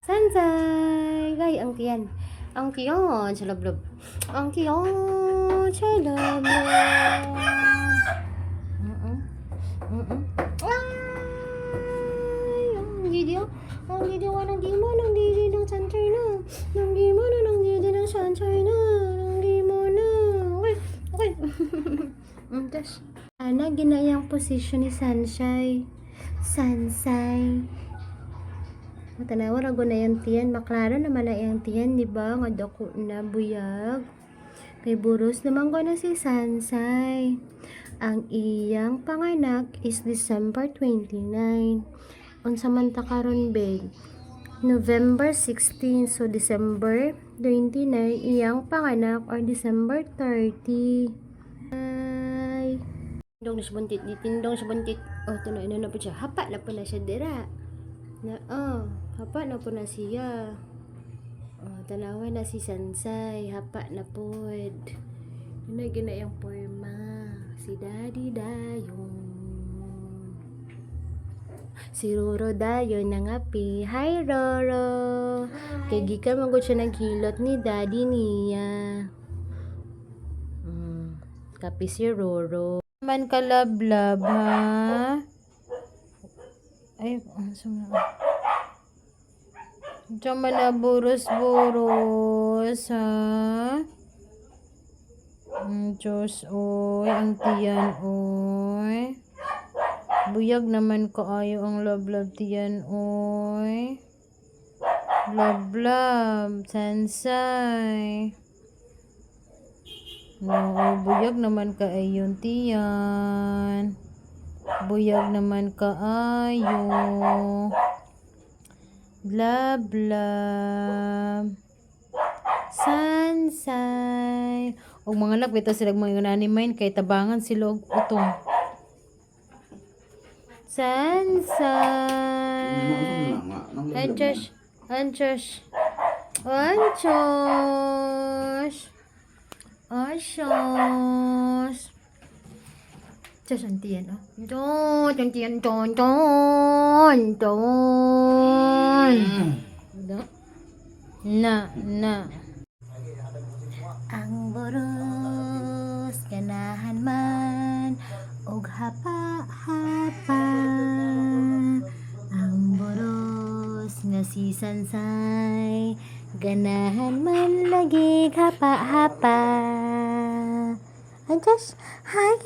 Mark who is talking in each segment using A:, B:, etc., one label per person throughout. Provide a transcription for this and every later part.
A: Sansay! Gay, ang tiyan. Ang tiyan sa lablab. Ang tiyan sa lablab. Ay, ang didi oh. Ang didi oh, nang di mo, nang didi ng sansay na. Nang di mo na, nang didi ng sansay na. Nang di mo na. Okay, okay. Tas, ana, ginayang posisyon ni Sansay. Sansay. Matanawa rago na yung tiyan. Maklaro naman na yung tiyan, di ba? Nga dako na buyag. Kay buros naman ko na si Sansay. Ang iyang panganak is December 29. Unsa man ta karon beg? November 16. So December 29 iyang panganak or December 30. Ay. Tindong na siya buntit. Tindong siya buntit. Oh, tunoy na po siya. Hapa na po na siya dira. Hapa na po na siya. Tanawa na si Sansay. Hapa na po. Gina yung forma. Si Daddy Dayon. Si Roro Dayon nangapi. Hi, Roro. Kay gikan magod siya naghilot ni Daddy niya. Kapi si Roro. Man ka lablab, ha? Ay, sumama. Diyan man na buros-buros, ha? Diyos, oy, ang tiyan, oy. Buyag naman kaayo ang lablab tiyan, oy. Lablab, Sansay. No, buyag naman kaayon tiyan. Buyag naman kaayo. Lablab. Sansay. Og mga anak bitaw sila mga unanimain kay tabangan sila og utong. Sansay. Anchosh. Anchosh. Anchosh. Anchosh. Just antiyan, oh. Don, antiyan, don, don, don. Na. Ang boros ganahan man og hapa-hapa. Ang boros nga si Sansay ganahan man lagi hapa-hapa. Just hi.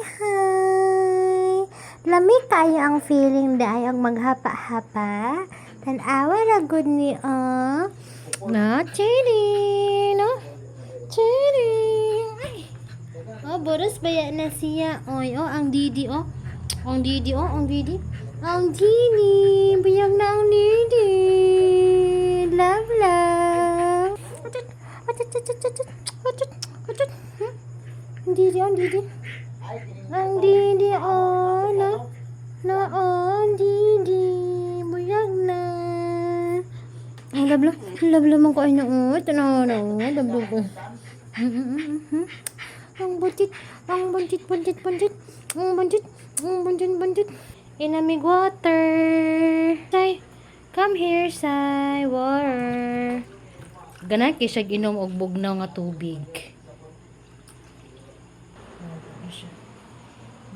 A: Lami kayo ang feeling dahil ang maghapa-hapa. Tanawa na good ni na chili no. Chiri. Ay. Boros baya na siya. Oy, ang didi, oh. Ang didi, oh. Ang didi. Ang didi. Buyag na ang didi. Love, love. Ang didi, ang didi. Ang didi, oh. Ang didi. Buyag na. Ang labla man ko ay naot. Tanaw na, labla ko. Ang buntit. Inamig water. Say, come here, say, water. Ganang kay siya ginom og bugnaw nga tubig.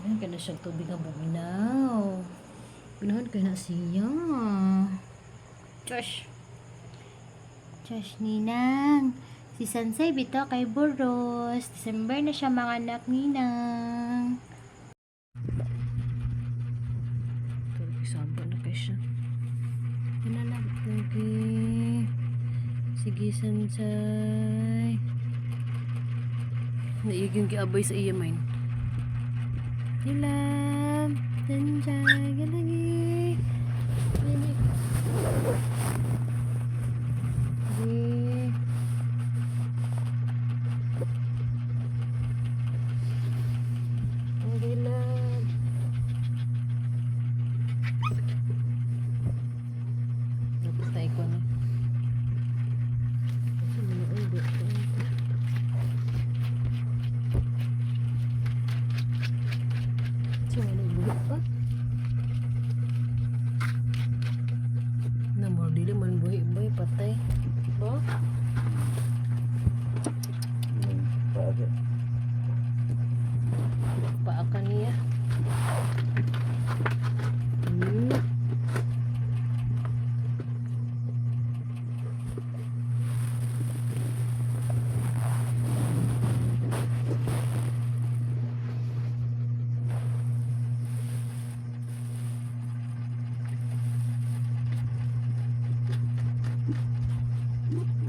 A: Ganang kay na siya tubig nga bugnaw. Ganahan kay na siya. Josh Ninang. Si Sansay bito kay Boros. December na siya mga anak Ninang. Sabo na kay siya. Pinalag lagi. Sige Sansay. Naiging kiabay sa iya main. Hilam. Sansay. Galagi.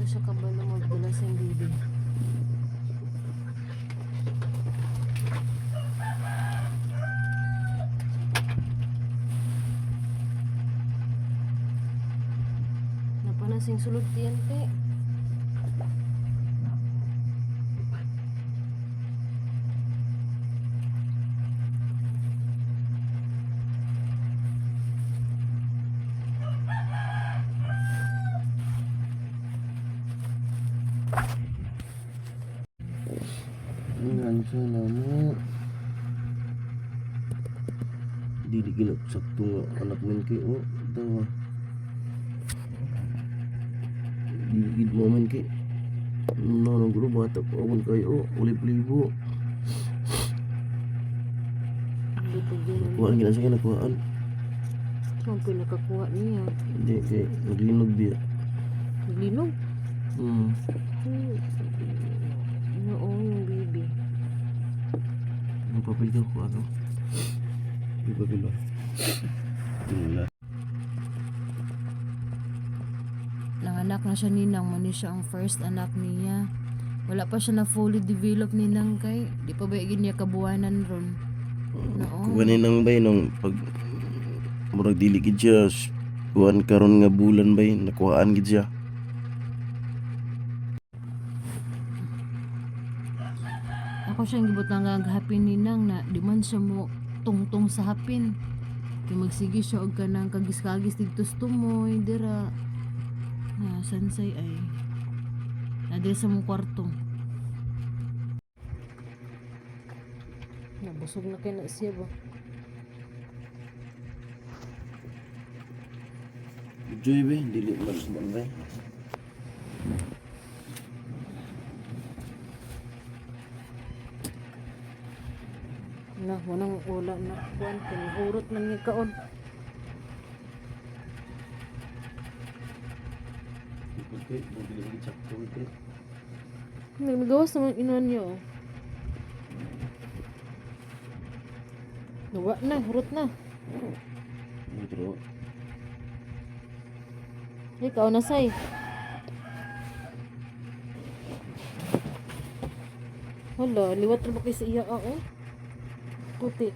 A: siya kabalo magdala sa baby. Napanasing sulod diyan te.
B: Ang sana mo. Dili ginap sakto nga anak min kay o tawa. Dili gid mo man kay. Nang gulo bata ko awan kayo ulip-libo.
A: Butog din ang
B: Kuhaan gina sa kanya kuhaan.
A: ang pinakakuha niya.
B: Hindi kay naglinog biya.
A: Linog.
B: Hmm.
A: Oo, yung baby.
B: Ang papel ka ko ano? Di papel ba? Wala.
A: Nanganak na siya ninang, mani siya ang first anak niya. Wala pa siya na fully develop ninang kay. Di pa ba niya kabuwanan ron. Oo.
B: Kuhanin ang bay nung pag murag dili gid siya kuhan karon nga bulan bay nakuhaan gid siya.
A: Ako siyang gibot nga hapin ninang na di man siya mo tungtong sa hapin. Kaya magsige siya og kanang kagis-kagis dito sa tumoy, dira. Na sansay ay. Nadira sa mong kwarto. Nabusog na kayo na siya ba?
B: Joy bay dili man bay.
A: Na, wanang wala na. Kuan, pinahurot man niya kaon.
B: Okay, dili gid sakto ito.
A: Nagawas naman inuan niyo. Nawa na, hurot na.
B: Metro.
A: Ikaw na say. Hala, liwat na ba kayo sa iya ako? Puti.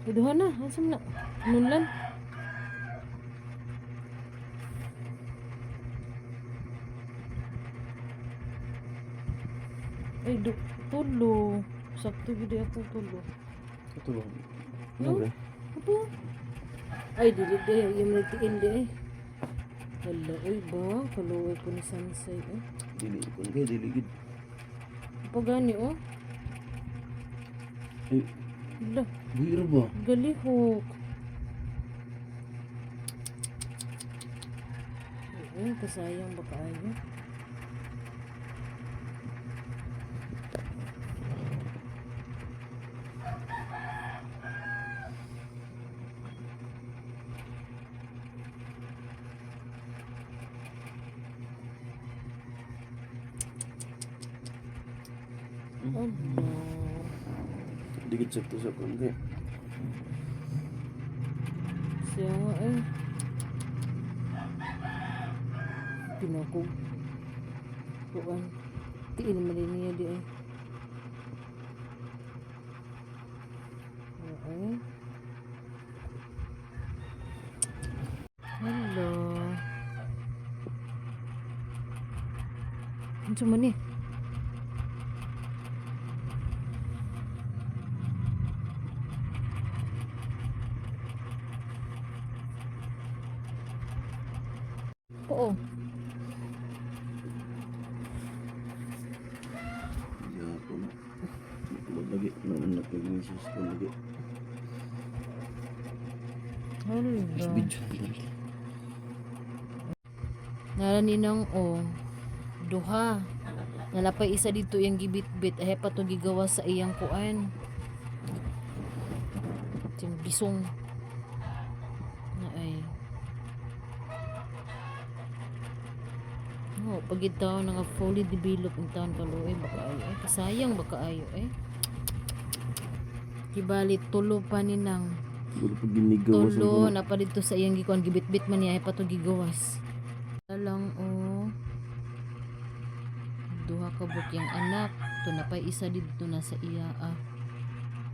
A: Iduha na, asam na. Nunlan. Ay, tulo. Sakto gede ako tulo.
B: Ito ba?
A: No?
B: Ano ba?
A: Apa? Ay, dili de. Yung nagtiin de eh. Hala, ay ba? Kaluway ko ni Sansay eh.
B: Dili ko kay dili gid.
A: Apa gani oh?
B: Ay,
A: Hala,
B: biro ba?
A: galihok. Ay, kasayang ba kaayo? Oh no.
B: Dikit sakto sa kon kay.
A: Siya nga eh. Pinakog. Kuan. Tiin naman din niya di eh. Okay. Hello. Ano sa man eh? Oo.
B: Ya ko na. Lagi naman na kay misis ko lagi.
A: Hello.
B: Video.
A: Naraninang duha. Nalapay isa dito yung gibit-bit. Ay pa to gigawa sa iyang kuan. Yung bisong. Na ay. Oh, pag ito nga fully developed ang taon kaluoy baka ayo eh. Kasayang baka ayo eh. Kibalit tulo pa ni nang
B: Siguro pag ginigawas ang
A: Tulo
B: mga
A: na pa dito sa iyang gikuan gibitbit man niya pa to gigawas. Lang duha ka bukyang anak to na pay isa didto na sa iya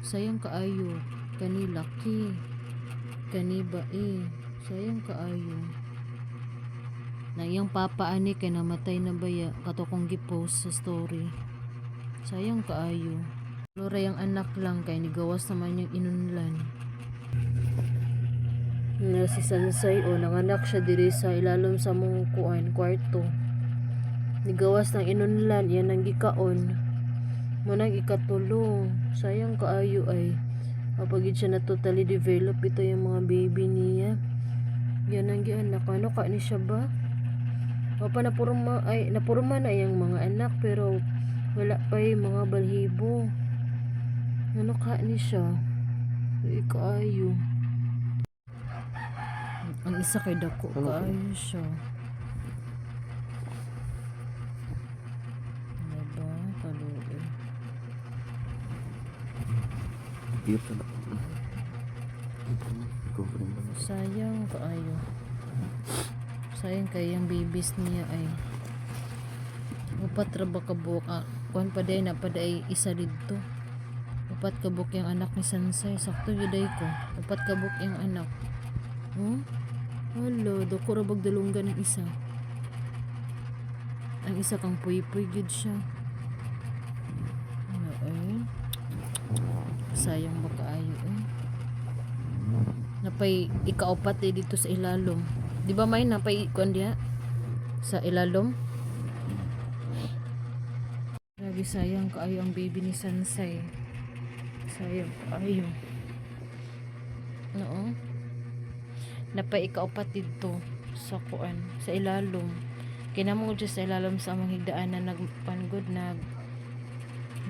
A: sayang kaayo kani laki kani bae sayang kaayo na iyang papa ani kay namatay na baya kato kong gipost sa story sayang kaayo lura yung anak lang kay nigawas naman yung inunlan na si Sansay nanganak siya diri sa ilalom sa mong kwarto nigawas ng inunlan yan ang gikaon manang ikatulo sayang kaayo ay kapag siya na totally develop ito yung mga baby niya yan ang gianak ano ka ni siya ba pa napurma na yung mga anak pero wala pa yung mga balhibo ano ka ni siya kaayo ang isa kay dako kaayo siya diba kaluoy
B: Iya ka na.
A: sayang kaayo sayang kay yung babies niya ay upat ra ba ka buok kuan pa day na pa day isa didto upat ka buok yung anak ni Sansay sakto giday ko upat ka buok yung anak hello dako ra bag dalunggan ng isa ang isa kang puy-puy gid siya ay sayang ba kaayo napay ikaupat dito sa ilalom di ba may napay kuan diha sa ilalom grabe sayang kaayo ang baby ni Sansay sayang kaayo no napay ikaupat dito sa kuan sa ilalom kinamong sa ilalom sa among higdaan na nagpanggod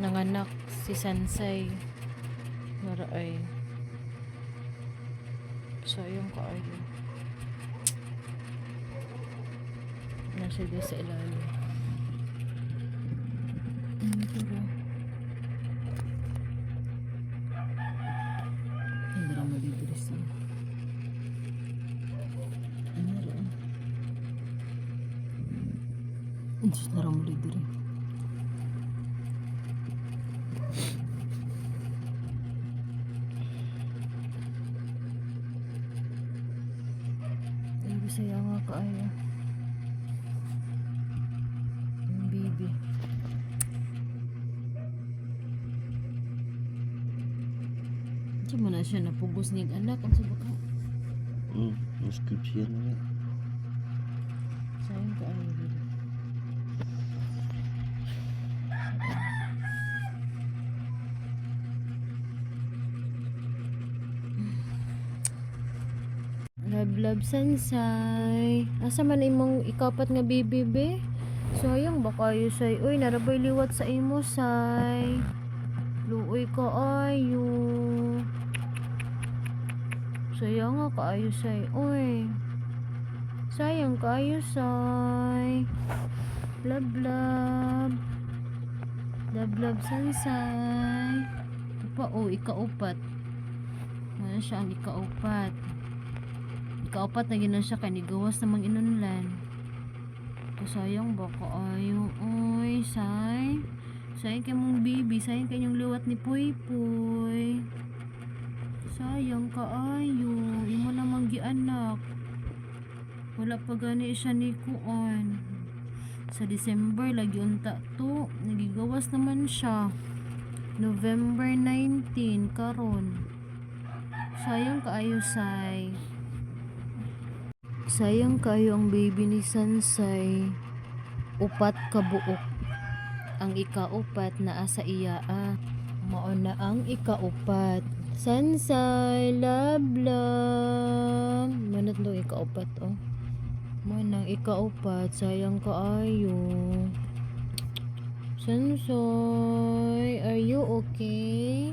A: nanganak si Sansay nara ay sayang kaayo nasa di sa ilalim hindi na malibiris Diyos na ramuli diri ay bisaya nga kaayo yung baby di mo na siya napugos niyang anak ang sabak ka
B: Mas creepy yan nga.
A: sayang kaayo diri love Sansay asa man imong ikapat nga baby be sayang ba kayo say uy narabay liwat sa imo say luoy kaayo sayang nga kaayo say uy sayang kaayo say love Sansay pa ikaupat ano siya ang ikaupat na ginan siya kay nigawas namang inunlan sayang ba kaayo oy sayang kay mong baby sayang kay yung liwat ni Puy sayang kaayo imo namang gianak wala pa gani siya ni kuan sa December lagi unta to nagigawas naman siya November 19 karon sayang kaayo sayang kayo ang baby ni Sansay upat ka buok ang ikaupat na asa iya mao na ang ikaupat Sansay love manat no ikaupat manang ikaupat sayang kaayo Sansay are you okay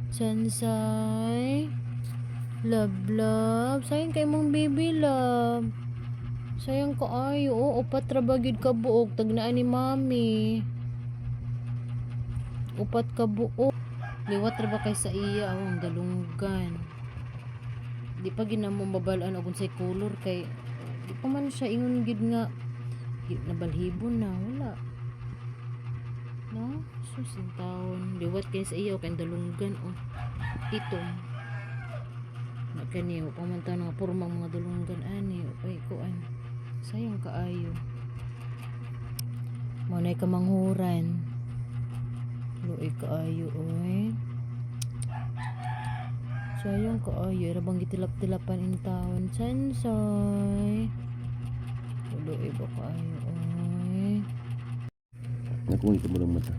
A: Sansay love sayang kay mong baby love sayang kaayo upat ra bagid ka buok tagnaan ni mami upat ka buok liwat ra ba kay sa iya ang dalunggan Di pa ginamo mabalaan og unsay color kay di pa man siya ingon gid nga nabalhibon na wala. No? Sus ang taon. Liwat kay sa iyo kay dalunggan o itom. Na kani pa man taon nga pormang mga dalunggan ani okay kuan. Sayang kaayo. Manay ka manghuran. Luoy kaayo oy. Sayang kaayo era bang gitilap-tilapan in taon sansay. Luoy ba kaayo oy.
B: Nakuha ka mo ng mata.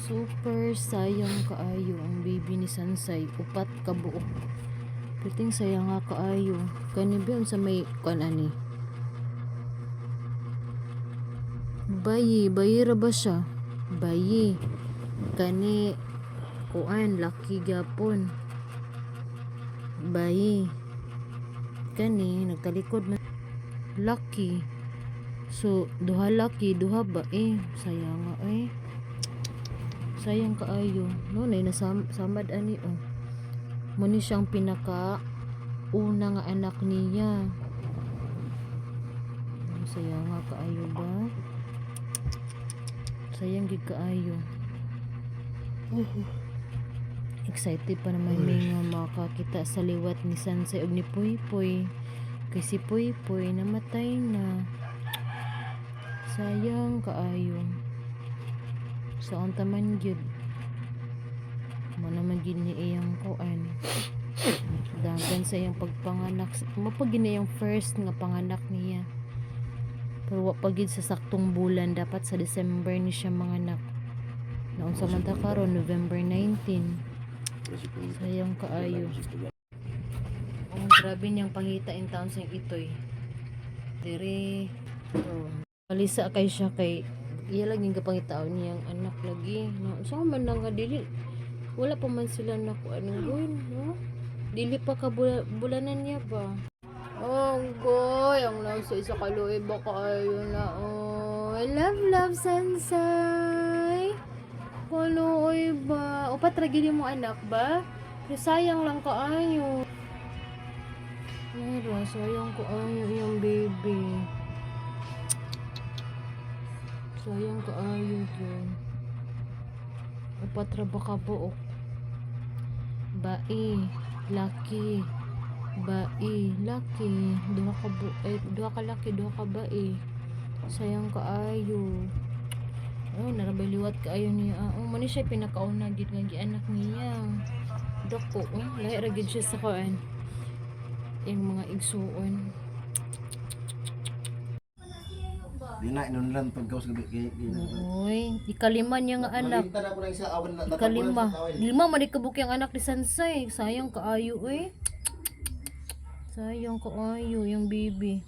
A: Super sayang kaayo ang baby ni Sansay. Upat ka buok. Piting sayang nga kaayo. Kani ba sa may kuan ani? Bayi ra ba siya? Bayi. Kani kuan laki gapon. Bayi. Kani nagtalikod man. Laki. So duha laki, duha bae. Sayang nga eh. Sayang kaayo. No, nay nasamad ani oh. Muni siyang pinaka una nga anak niya. Sayang nga kaayo ba? Sayang gid kaayo. Excited pa naman may nga makakita sa liwat ni Sansay ug ni Poy. Kay si Poy namatay na. Sayang kaayo. Saan taman gyud mo naman gid ni iyang kuan dagan sa iyang pagpanganak mapag gid na iyang first nga panganak niya pero wa pa gid sa saktong bulan dapat sa December ni siya manganak naon sa man ta karon November 19 sayang kaayo grabe niyang pangita in town sa itoy dire palisa kay siya kay iya lagi nga pangitaon niyang anak lagi no so man lang nga dili wala pa man sila nakuha ng goy no dili pa ka bulanan niya ba goy ang nasa isa kaluoy ba kaayo na I love Sansay kaluoy ba upat ra gid mo anak ba pero sayang lang kaayo pero sayang kaayo yung baby. Sayang kaayo yun. Upat ra ba ka buok? Bae, laki. Bae, laki. Duha ka laki, duha ka bae. Sayang kaayo. Narabay liwat kaayo niya. Mani siya pinakauna gid nga gianak niya. Dako, lahi ra gid siya sa kuan. Yung mga igsuon.
B: Di na inunlan pagkaos gabi
A: Uy, ikalima niya nga anak. Ikalima. Lima man ikabuk yung anak ni Sansay. Sayang kaayo eh. Sayang kaayo yung baby.